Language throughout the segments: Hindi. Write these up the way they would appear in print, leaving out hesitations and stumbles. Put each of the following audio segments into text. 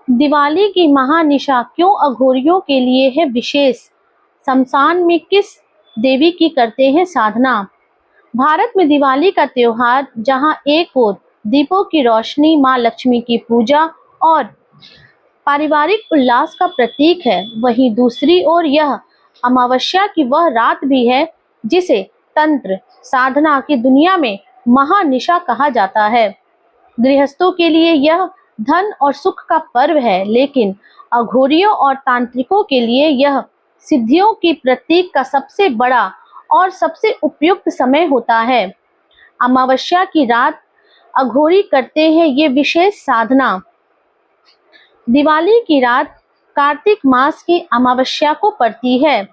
दिवाली की महानिशा क्यों अघोरियों के लिए है विशेष? शमशान में किस देवी की करते हैं साधना? भारत में दिवाली का त्योहार जहां एक ओर दीपों की रोशनी, मां लक्ष्मी की पूजा और पारिवारिक उल्लास का प्रतीक है, वहीं दूसरी ओर यह अमावस्या की वह रात भी है जिसे तंत्र साधना की दुनिया में महानिशा कहा जाता है। गृहस्थों के लिए यह धन और सुख का पर्व है, लेकिन अघोरियों और तांत्रिकों के लिए यह सिद्धियों की प्रतीक का सबसे बड़ा और सबसे उपयुक्त समय होता है। अमावस्या की रात अघोरी करते हैं ये विशेष साधना। दिवाली की रात कार्तिक मास की अमावस्या को पड़ती है,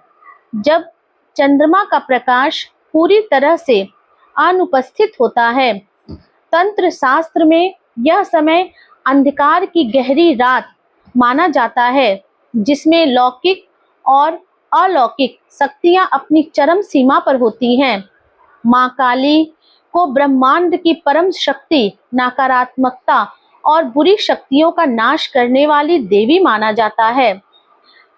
जब चंद्रमा का प्रकाश पूरी तरह से अनुपस्थित होता है। तंत्र शास्त्र में यह समय अंधकार की गहरी रात माना जाता है, जिसमें लौकिक और अलौकिक शक्तियां अपनी चरम सीमा पर होती हैं। मां काली को ब्रह्मांड की परम शक्ति, नकारात्मकता और बुरी शक्तियों का नाश करने वाली देवी माना जाता है।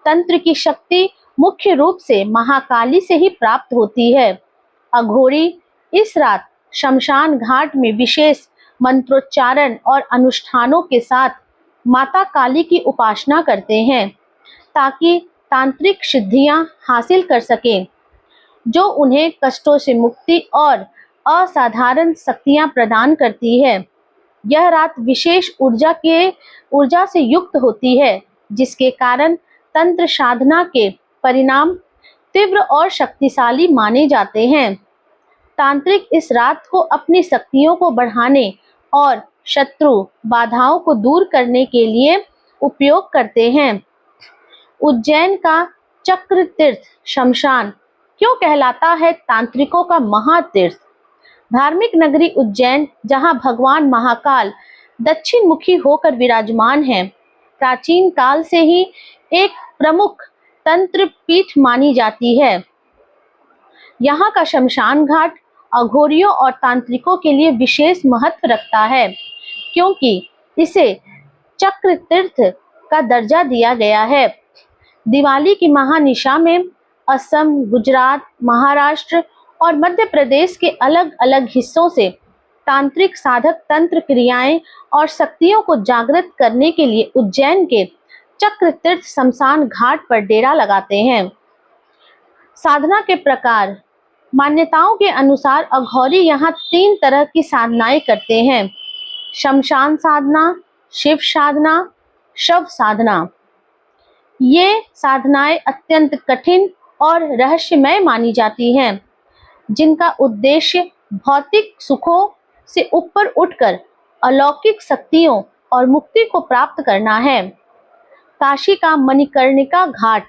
तंत्र की शक्ति मुख्य रूप से महाकाली से ही प्राप्त होती है। अघोरी इस रात शमशान घाट में विशेष मंत्रोच्चारण और अनुष्ठानों के साथ माता काली की उपासना करते हैं, ताकि तांत्रिक सिद्धियां हासिल कर सकें, जो उन्हें कष्टों से मुक्ति और असाधारण शक्तियां प्रदान करती है। यह रात विशेष ऊर्जा से युक्त होती है, जिसके कारण तंत्र साधना के परिणाम तीव्र और शक्तिशाली माने जाते हैं। तांत्रिक इस रात को अपनी शक्तियों को बढ़ाने और शत्रु बाधाओं को दूर करने के लिए उपयोग करते हैं। उज्जैन का चक्र तीर्थ शमशान क्यों कहलाता है तांत्रिकों का महातीर्थ? धार्मिक नगरी उज्जैन, जहां भगवान महाकाल दक्षिण मुखी होकर विराजमान हैं, प्राचीन काल से ही एक प्रमुख तंत्र पीठ मानी जाती है। यहाँ का शमशान घाट अघोरियों और तांत्रिकों के लिए विशेष महत्व रखता है, क्योंकि इसे चक्र तीर्थ का दर्जा दिया गया है। दिवाली की महानिशा में असम, गुजरात, महाराष्ट्र और मध्य प्रदेश के अलग अलग हिस्सों से तांत्रिक साधक तंत्र क्रियाएं और शक्तियों को जागृत करने के लिए उज्जैन के चक्र तीर्थ शमशान घाट पर डेरा लगाते हैं। साधना के प्रकार। मान्यताओं के अनुसार अघोरी यहाँ 3 तरह की साधनाएं करते हैं: शमशान साधना, शिव साधना, शव साधना। ये साधनाएं अत्यंत कठिन और रहस्यमय मानी जाती हैं, जिनका उद्देश्य भौतिक सुखों से ऊपर उठकर अलौकिक शक्तियों और मुक्ति को प्राप्त करना है। काशी का मणिकर्णिका घाट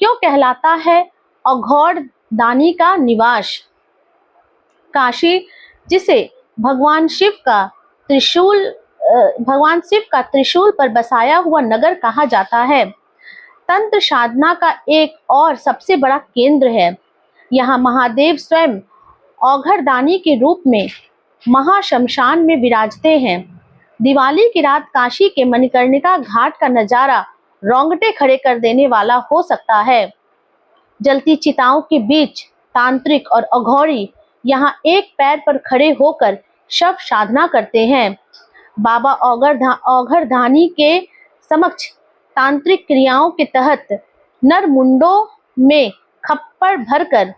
क्यों कहलाता है अघोर दानी का निवास? काशी, जिसे भगवान शिव का त्रिशूल पर बसाया हुआ नगर कहा जाता है, तंत्र साधना का एक और सबसे बड़ा केंद्र है। यहाँ महादेव स्वयं औघड़दानी के रूप में महाशमशान में विराजते हैं। दिवाली की रात काशी के मणिकर्णिका घाट का नजारा रोंगटे खड़े कर देने वाला हो सकता है। जलती चिताओं के बीच तांत्रिक और अघोरी यहाँ एक पैर पर खड़े होकर शव साधना करते हैं। बाबा औघड़दानी के समक्ष तांत्रिक क्रियाओं के तहत नर मुंडों में खप्पड़ भरकर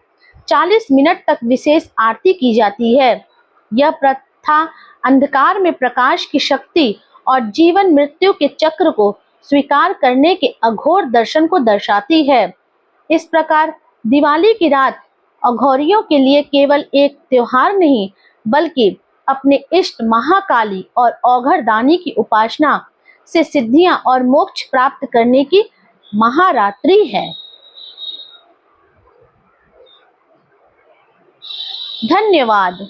40 मिनट तक विशेष आरती की जाती है। यह प्रथा अंधकार में प्रकाश की शक्ति और जीवन मृत्यु के चक्र को स्वीकार करने के अघोर दर्शन को दर्शाती है। इस प्रकार दिवाली की रात अघोरियों के लिए केवल एक त्योहार नहीं, बल्कि अपने इष्ट महाकाली और औघड़दानी की उपासना से सिद्धियां और मोक्ष प्राप्त करने की महारात्रि है। धन्यवाद।